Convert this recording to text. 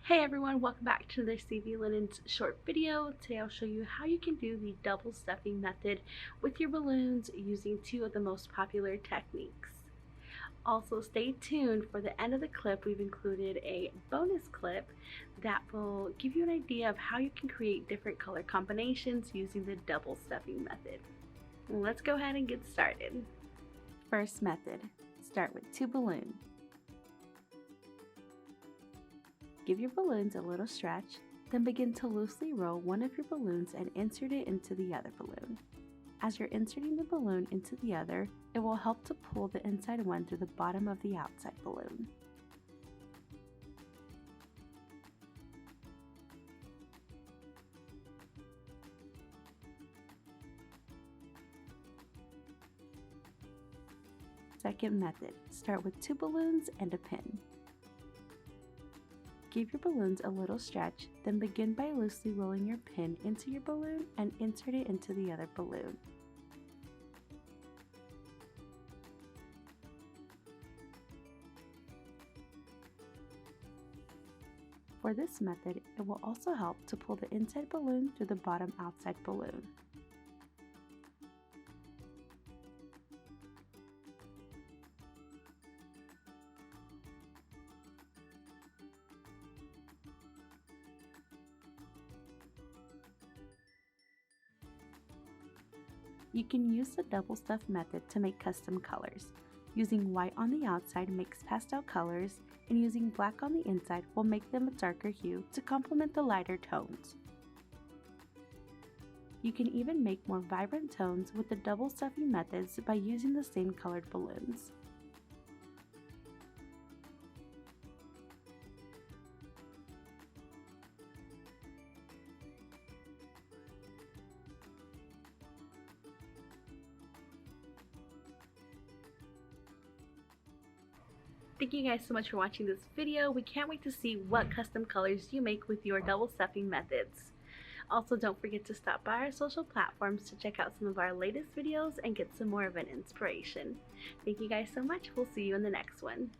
Hey everyone, welcome back to the CV Linens short video. Today I'll show you how you can do the double stuffing method with your balloons using two of the most popular techniques. Also stay tuned for the end of the clip. We've included a bonus clip that will give you an idea of how you can create different color combinations using the double stuffing method. Let's go ahead and get started. First method, start with two balloons. Give your balloons a little stretch, then begin to loosely roll one of your balloons and insert it into the other balloon. As you're inserting the balloon into the other, it will help to pull the inside one through the bottom of the outside balloon. Second method, start with two balloons and a pin. Give your balloons a little stretch, then begin by loosely rolling your pin into your balloon and insert it into the other balloon. For this method, it will also help to pull the inside balloon through the bottom outside balloon. You can use the double stuff method to make custom colors. Using white on the outside makes pastel colors, and using black on the inside will make them a darker hue to complement the lighter tones. You can even make more vibrant tones with the double stuffing methods by using the same colored balloons. Thank you guys so much for watching this video. We can't wait to see what custom colors you make with your double stuffing methods. Also, don't forget to stop by our social platforms to check out some of our latest videos and get some more of an inspiration. Thank you guys so much. We'll see you in the next one.